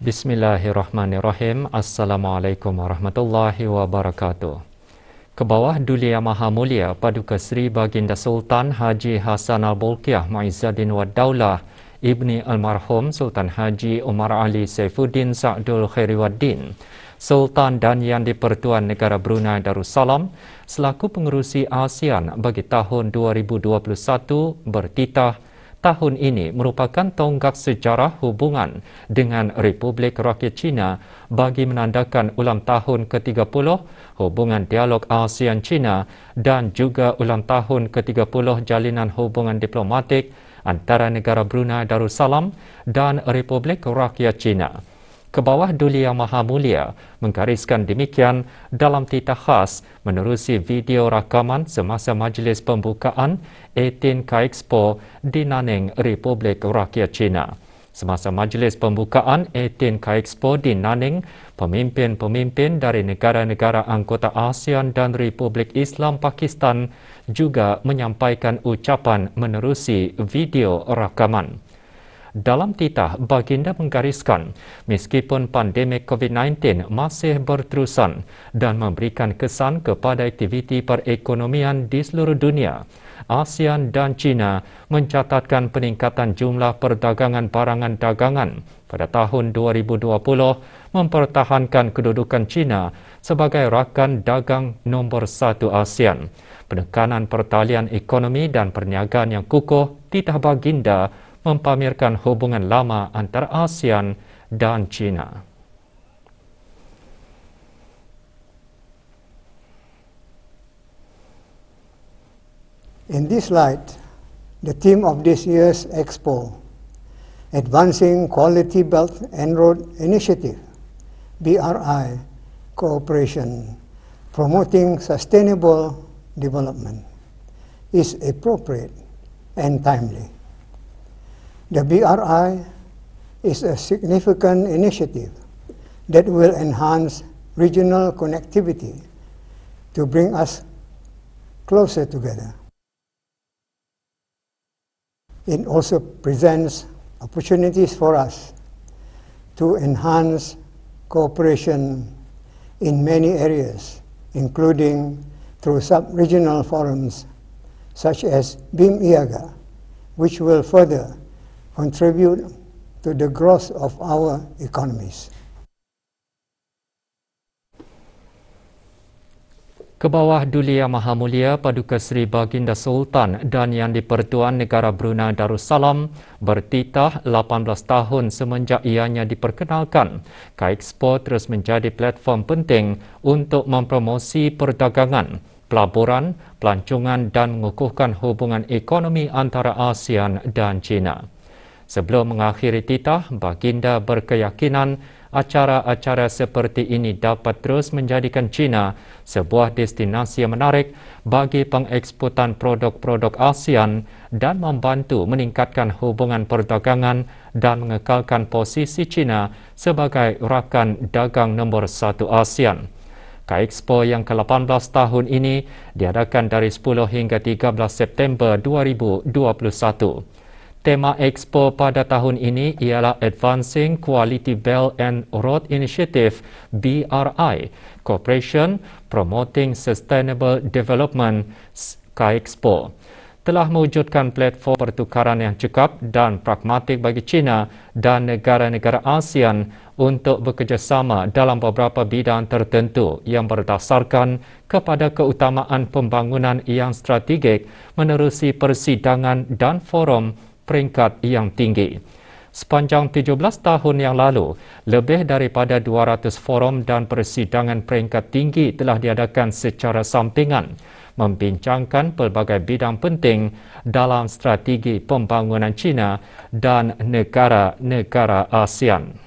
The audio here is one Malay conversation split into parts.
Bismillahirrahmanirrahim. Assalamualaikum warahmatullahi wabarakatuh. Ke bawah Duli Yang Maha Mulia Paduka Seri Baginda Sultan Haji Hassan Al-Bolkiah Muizzuddin Wad Daulah Ibni Almarhum Sultan Haji Umar Ali Saifuddin Sa'dul Khairiwaddin, Sultan dan Yang di-Pertuan Negara Brunei Darussalam selaku pengerusi ASEAN bagi tahun 2021 bertitah tahun ini merupakan tonggak sejarah hubungan dengan Republik Rakyat China bagi menandakan ulang tahun ke-30 hubungan dialog ASEAN-China dan juga ulang tahun ke-30 jalinan hubungan diplomatik antara negara Brunei Darussalam dan Republik Rakyat China. Ke bawah Duli Yang Maha Mulia menggariskan demikian dalam titah khas menerusi video rakaman semasa majlis pembukaan 18K Expo di Nanning, Republik Rakyat China. Semasa majlis pembukaan 18K Expo di Nanning, pemimpin-pemimpin dari negara-negara anggota ASEAN dan Republik Islam Pakistan juga menyampaikan ucapan menerusi video rakaman. Dalam titah, Baginda menggariskan, meskipun pandemik COVID-19 masih berterusan dan memberikan kesan kepada aktiviti perekonomian di seluruh dunia, ASEAN dan China mencatatkan peningkatan jumlah perdagangan barangan dagangan pada tahun 2020, mempertahankan kedudukan China sebagai rakan dagang nombor 1 ASEAN. Penekanan pertalian ekonomi dan perniagaan yang kukuh, titah Baginda mempamerkan hubungan lama antara ASEAN dan China. In this light, the theme of this year's Expo, Advancing Quality Belt and Road Initiative, BRI, Cooperation, Promoting Sustainable Development, is appropriate and timely. The BRI is a significant initiative that will enhance regional connectivity to bring us closer together. It also presents opportunities for us to enhance cooperation in many areas, including through sub-regional forums such as BIM-IAGA, which will further contribute to the growth of our economies. Ke bawah Duli Yang Maha Mulia Paduka Seri Baginda Sultan dan Yang di-Pertuan Negara Brunei Darussalam bertitah 18 tahun semenjak ianya diperkenalkan, K-Expo terus menjadi platform penting untuk mempromosi perdagangan, pelaburan, pelancongan dan mengukuhkan hubungan ekonomi antara ASEAN dan China. Sebelum mengakhiri titah, Baginda berkeyakinan acara-acara seperti ini dapat terus menjadikan China sebuah destinasi yang menarik bagi pengeksportan produk-produk ASEAN dan membantu meningkatkan hubungan perdagangan dan mengekalkan posisi China sebagai rakan dagang nombor 1 ASEAN. K-Expo yang ke-18 tahun ini diadakan dari 10 hingga 13 September 2021. Tema Expo pada tahun ini ialah Advancing Quality Belt and Road Initiative BRI, Cooperation, Promoting Sustainable Development. K-Expo telah mewujudkan platform pertukaran yang cekap dan pragmatik bagi China dan negara-negara ASEAN untuk bekerjasama dalam beberapa bidang tertentu yang berdasarkan kepada keutamaan pembangunan yang strategik menerusi persidangan dan forum peringkat yang tinggi. Sepanjang 17 tahun yang lalu, lebih daripada 200 forum dan persidangan peringkat tinggi telah diadakan secara sampingan, membincangkan pelbagai bidang penting dalam strategi pembangunan China dan negara-negara ASEAN.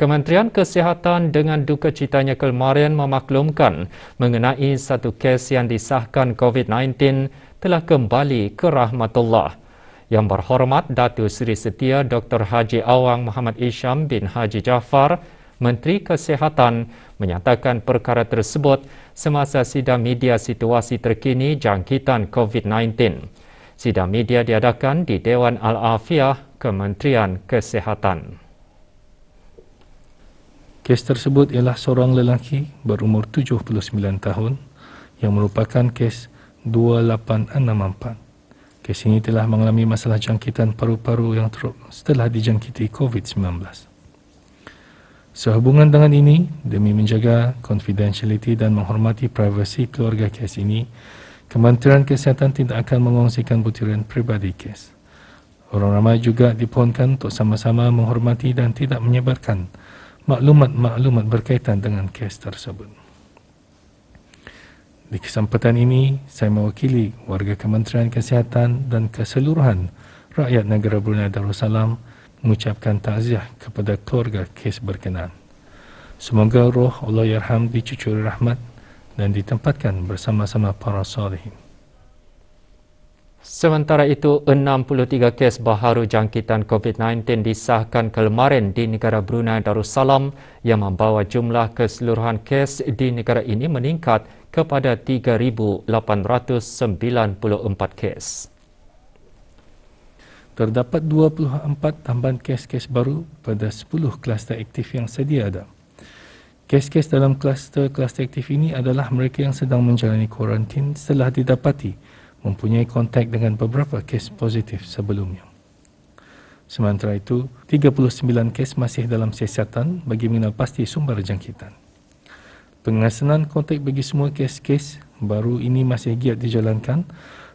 Kementerian Kesihatan dengan duka citanya kemarin memaklumkan mengenai satu kes yang disahkan COVID-19 telah kembali ke rahmatullah. Yang berhormat Datuk Seri Setia Dr. Haji Awang Muhammad Isham bin Haji Jaafar, Menteri Kesihatan, menyatakan perkara tersebut semasa sidang media situasi terkini jangkitan COVID-19. Sidang media diadakan di Dewan Al-Afiah, Kementerian Kesihatan. Kes tersebut ialah seorang lelaki berumur 79 tahun yang merupakan kes 2864. Kes ini telah mengalami masalah jangkitan paru-paru yang teruk setelah dijangkiti COVID-19. Sehubungan dengan ini, demi menjaga confidentiality dan menghormati privasi keluarga kes ini, Kementerian Kesihatan tidak akan mengongsikan butiran peribadi kes. Orang ramai juga dipohonkan untuk sama-sama menghormati dan tidak menyebarkan maklumat-maklumat berkaitan dengan kes tersebut. Di kesempatan ini, saya mewakili warga Kementerian Kesihatan dan keseluruhan rakyat negara Brunei Darussalam mengucapkan takziah kepada keluarga kes berkenaan. Semoga roh Allahyarham dicucuri rahmat dan ditempatkan bersama-sama para salihin. Sementara itu, 63 kes baharu jangkitan COVID-19 disahkan kemarin di negara Brunei Darussalam yang membawa jumlah keseluruhan kes di negara ini meningkat kepada 3,894 kes. Terdapat 24 tambahan kes-kes baru pada 10 kluster aktif yang sedia ada. Kes-kes dalam kluster aktif ini adalah mereka yang sedang menjalani kuarantin setelah didapati mempunyai kontak dengan beberapa kes positif sebelumnya. Sementara itu, 39 kes masih dalam siasatan bagi mengenal pasti sumber jangkitan. Pengesanan kontak bagi semua kes-kes baru ini masih giat dijalankan.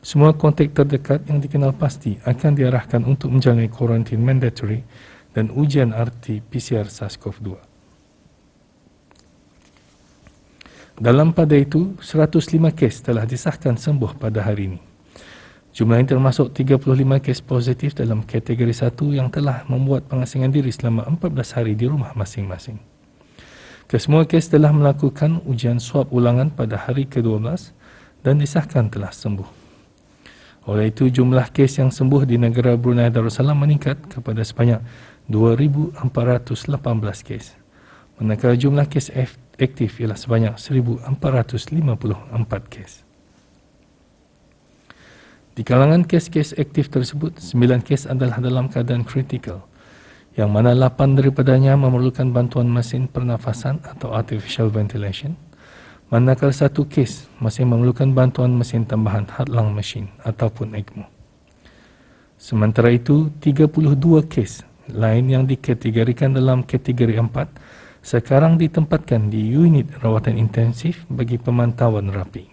Semua kontak terdekat yang dikenal pasti akan diarahkan untuk menjalani kuarantin mandatory dan ujian RT-PCR SARS-CoV-2. Dalam pada itu, 105 kes telah disahkan sembuh pada hari ini. Jumlah ini termasuk 35 kes positif dalam kategori 1 yang telah membuat pengasingan diri selama 14 hari di rumah masing-masing. Kesemua kes telah melakukan ujian swab ulangan pada hari ke-12 dan disahkan telah sembuh. Oleh itu, jumlah kes yang sembuh di negara Brunei Darussalam meningkat kepada sebanyak 2,418 kes. Manakala jumlah kes aktif ialah sebanyak 1,454 kes. Di kalangan kes-kes aktif tersebut, 9 kes adalah dalam keadaan kritikal, yang mana 8 daripadanya memerlukan bantuan mesin pernafasan atau artificial ventilation, manakala 1 kes masih memerlukan bantuan mesin tambahan heart-lung machine ataupun ECMO. Sementara itu, 32 kes lain yang dikategorikan dalam kategori 4 sekarang ditempatkan di unit rawatan intensif bagi pemantauan rapi.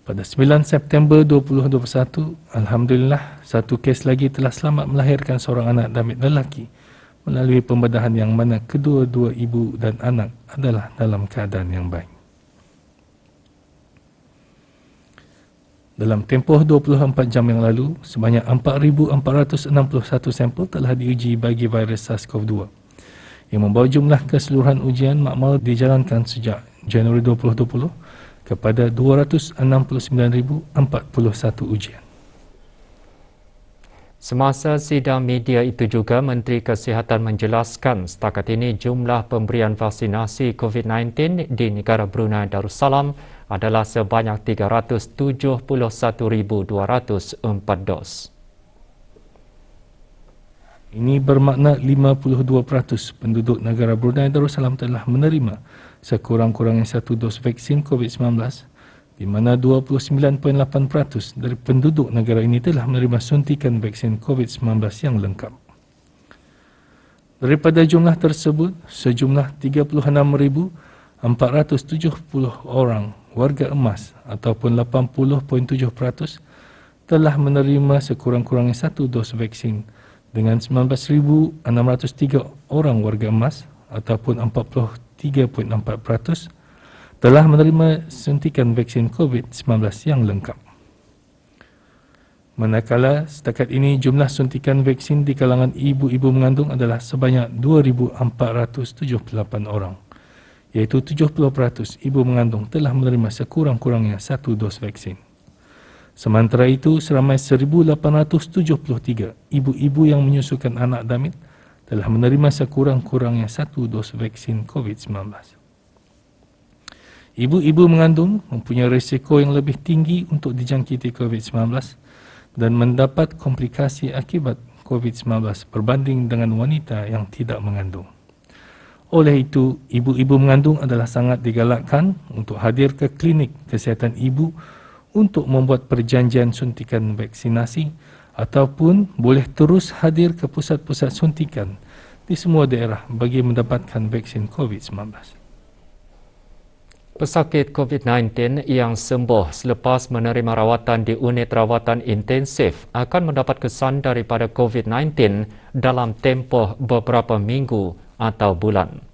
Pada 9 September 2021, Alhamdulillah, 1 kes lagi telah selamat melahirkan seorang anak damit lelaki melalui pembedahan yang mana kedua-dua ibu dan anak adalah dalam keadaan yang baik. Dalam tempoh 24 jam yang lalu, sebanyak 4,461 sampel telah diuji bagi virus SARS-CoV-2 yang membawa jumlah keseluruhan ujian makmal dijalankan sejak Januari 2020 kepada 269,041 ujian. Semasa sidang media itu juga, Menteri Kesihatan menjelaskan setakat ini jumlah pemberian vaksinasi COVID-19 di negara Brunei Darussalam adalah sebanyak 371,204 dos. Ini bermakna 52% penduduk negara Brunei Darussalam telah menerima sekurang-kurangnya 1 dos vaksin COVID-19, di mana 29.8% dari penduduk negara ini telah menerima suntikan vaksin COVID-19 yang lengkap. Daripada jumlah tersebut, sejumlah 36,470 orang warga emas ataupun 80.7% telah menerima sekurang-kurangnya 1 dos vaksin, dengan 19,603 orang warga emas ataupun 43.4% telah menerima suntikan vaksin COVID-19 yang lengkap. Manakala setakat ini jumlah suntikan vaksin di kalangan ibu-ibu mengandung adalah sebanyak 2,478 orang, iaitu 70% ibu mengandung telah menerima sekurang-kurangnya 1 dos vaksin. Sementara itu, seramai 1,873 ibu-ibu yang menyusukan anak damit telah menerima sekurang-kurangnya 1 dos vaksin COVID-19. Ibu-ibu mengandung mempunyai risiko yang lebih tinggi untuk dijangkiti COVID-19 dan mendapat komplikasi akibat COVID-19 berbanding dengan wanita yang tidak mengandung. Oleh itu, ibu-ibu mengandung adalah sangat digalakkan untuk hadir ke klinik kesihatan ibu untuk membuat perjanjian suntikan vaksinasi ataupun boleh terus hadir ke pusat-pusat suntikan di semua daerah bagi mendapatkan vaksin COVID-19. Pesakit COVID-19 yang sembuh selepas menerima rawatan di unit rawatan intensif akan mendapat kesan daripada COVID-19 dalam tempoh beberapa minggu atau bulan.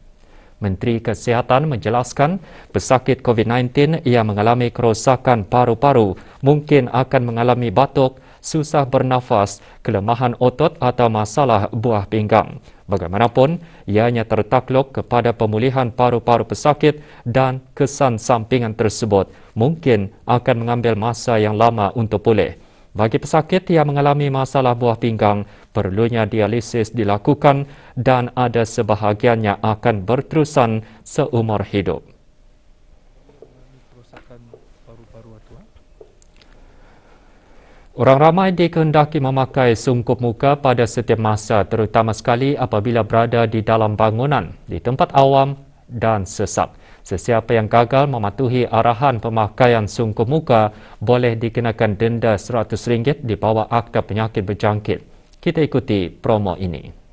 Menteri Kesihatan menjelaskan pesakit COVID-19 yang mengalami kerosakan paru-paru mungkin akan mengalami batuk, susah bernafas, kelemahan otot atau masalah buah pinggang. Bagaimanapun, ianya tertakluk kepada pemulihan paru-paru pesakit dan kesan sampingan tersebut mungkin akan mengambil masa yang lama untuk pulih. Bagi pesakit yang mengalami masalah buah pinggang, perlunya dialisis dilakukan dan ada sebahagiannya akan berterusan seumur hidup. Orang ramai dikehendaki memakai sungkup muka pada setiap masa, terutama sekali apabila berada di dalam bangunan, di tempat awam dan sesak. Sesiapa yang gagal mematuhi arahan pemakaian sungkup muka boleh dikenakan denda RM100 di bawah Akta Penyakit Berjangkit. Kita ikuti promo ini.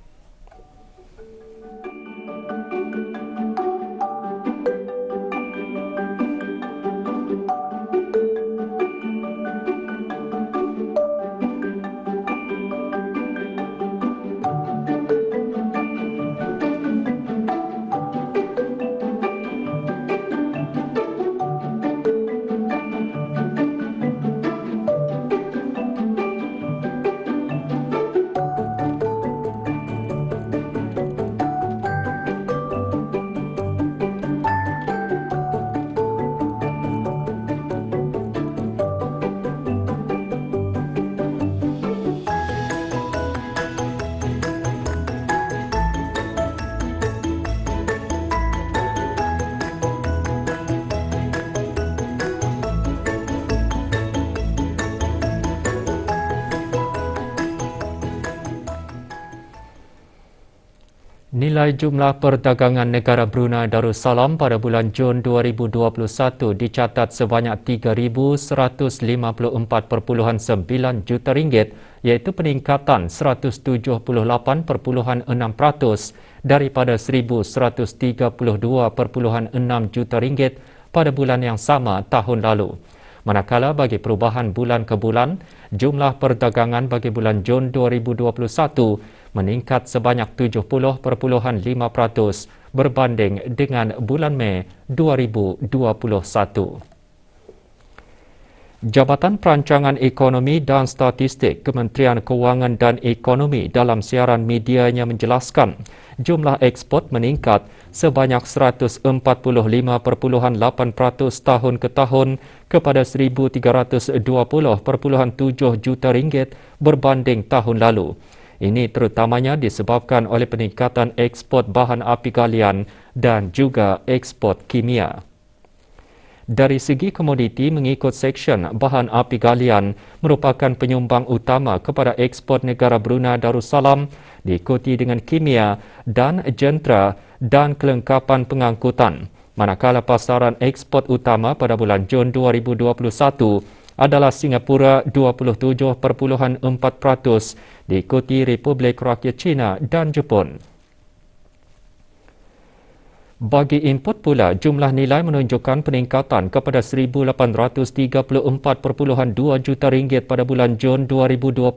Nilai jumlah perdagangan negara Brunei Darussalam pada bulan Jun 2021 dicatat sebanyak RM3,154.9 juta, iaitu peningkatan 178.6% daripada RM1,132.6 juta pada bulan yang sama tahun lalu. Manakala bagi perubahan bulan ke bulan, jumlah perdagangan bagi bulan Jun 2021 meningkat sebanyak 70.5% berbanding dengan bulan Mei 2021. Jabatan Perancangan Ekonomi dan Statistik Kementerian Kewangan dan Ekonomi dalam siaran medianya menjelaskan jumlah ekspor meningkat sebanyak 145.8% tahun ke tahun kepada RM1,320.7 juta berbanding tahun lalu. Ini terutamanya disebabkan oleh peningkatan ekspor bahan api galian dan juga ekspor kimia. Dari segi komoditi mengikut seksyen bahan api galian merupakan penyumbang utama kepada ekspor negara Brunei Darussalam, diikuti dengan kimia dan jentera dan kelengkapan pengangkutan. Manakala pasaran ekspor utama pada bulan Jun 2021 adalah Singapura 27.4%, diikuti Republik Rakyat China dan Jepun. Bagi input pula, jumlah nilai menunjukkan peningkatan kepada RM1,834.2 juta pada bulan Jun 2021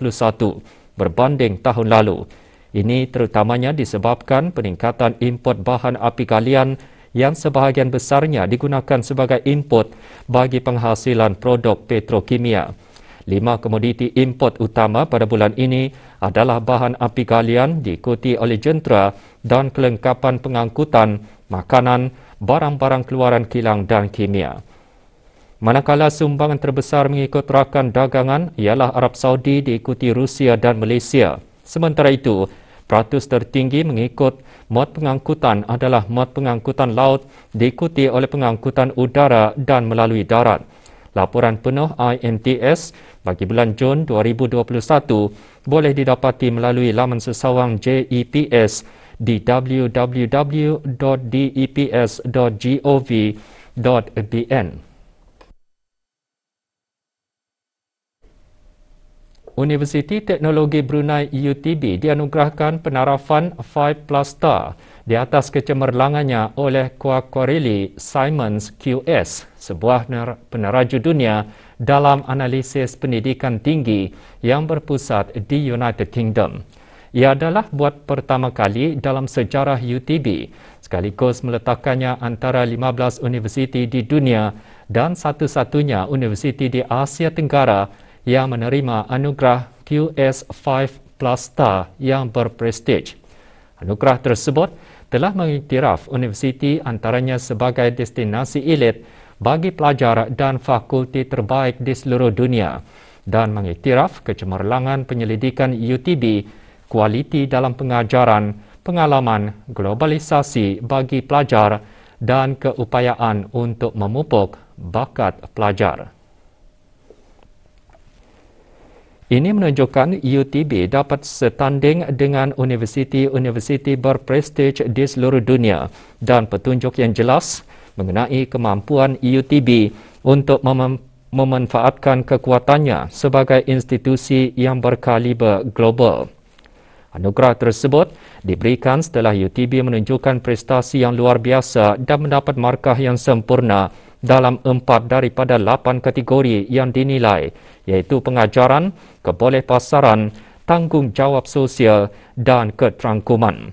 berbanding tahun lalu. Ini terutamanya disebabkan peningkatan import bahan api galian yang sebahagian besarnya digunakan sebagai input bagi penghasilan produk petrokimia. 5 komoditi import utama pada bulan ini adalah bahan api galian, diikuti oleh jentera dan kelengkapan pengangkutan, makanan, barang-barang keluaran kilang dan kimia. Manakala sumbangan terbesar mengikut rakan dagangan ialah Arab Saudi, diikuti Rusia dan Malaysia. Sementara itu, peratus tertinggi mengikut mod pengangkutan adalah mod pengangkutan laut, diikuti oleh pengangkutan udara dan melalui darat. Laporan penuh INTS bagi bulan Jun 2021 boleh didapati melalui laman sesawang JEPS di www.deps.gov.bn. Universiti Teknologi Brunei UTB dianugerahkan penarafan 5+ star di atas kecemerlangannya oleh Quacquarelli Simons QS, sebuah peneraju dunia dalam analisis pendidikan tinggi yang berpusat di United Kingdom. Ia adalah buat pertama kali dalam sejarah UTB, sekaligus meletakkannya antara 15 universiti di dunia dan satu-satunya universiti di Asia Tenggara yang menerima anugerah QS 5+ star yang berprestij. Anugerah tersebut telah mengiktiraf universiti antaranya sebagai destinasi elit bagi pelajar dan fakulti terbaik di seluruh dunia dan mengiktiraf kecemerlangan penyelidikan UTB, kualiti dalam pengajaran, pengalaman, globalisasi bagi pelajar dan keupayaan untuk memupuk bakat pelajar. Ini menunjukkan UTB dapat setanding dengan universiti-universiti berprestij di seluruh dunia dan petunjuk yang jelas mengenai kemampuan UTB untuk memanfaatkan kekuatannya sebagai institusi yang berkaliber global. Anugerah tersebut diberikan setelah UTB menunjukkan prestasi yang luar biasa dan mendapat markah yang sempurna dalam 4 daripada 8 kategori yang dinilai, iaitu pengajaran, kebolehpasaran, tanggungjawab sosial dan keterangkuman.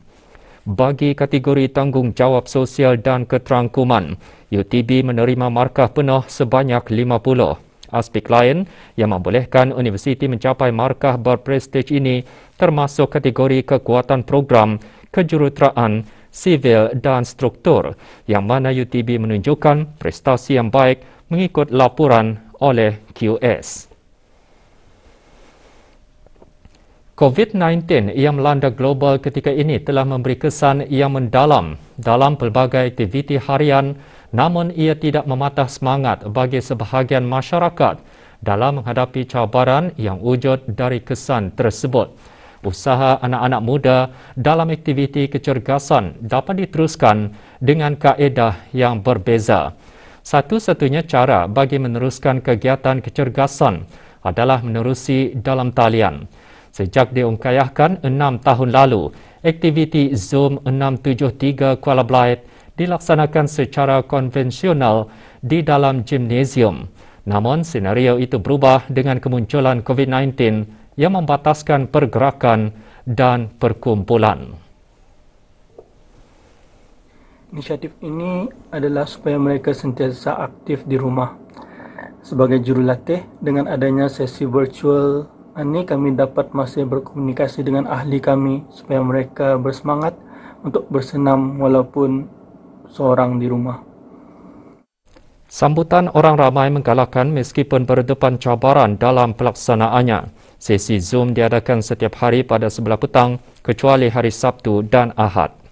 Bagi kategori tanggungjawab sosial dan keterangkuman, UTB menerima markah penuh sebanyak 50. Aspek lain yang membolehkan universiti mencapai markah berprestij ini termasuk kategori kekuatan program, kejuruteraan, sivil dan struktur, yang mana UTB menunjukkan prestasi yang baik mengikut laporan oleh QS. COVID-19 yang melanda global ketika ini telah memberi kesan yang mendalam dalam pelbagai aktiviti harian, namun ia tidak mematah semangat bagi sebahagian masyarakat dalam menghadapi cabaran yang wujud dari kesan tersebut. Usaha anak-anak muda dalam aktiviti kecergasan dapat diteruskan dengan kaedah yang berbeza. Satu-satunya cara bagi meneruskan kegiatan kecergasan adalah menerusi dalam talian. Sejak diungkayahkan 6 tahun lalu, aktiviti Zoom 673 Kuala Belait dilaksanakan secara konvensional di dalam gimnasium. Namun, senario itu berubah dengan kemunculan COVID-19 yang membataskan pergerakan dan perkumpulan. Inisiatif ini adalah supaya mereka sentiasa aktif di rumah. Sebagai jurulatih, dengan adanya sesi virtual ini kami dapat masih berkomunikasi dengan ahli kami supaya mereka bersemangat untuk bersenam walaupun seorang di rumah. Sambutan orang ramai menggalakkan meskipun berdepan cabaran dalam pelaksanaannya. Sesi Zoom diadakan setiap hari pada sebelah petang kecuali hari Sabtu dan Ahad.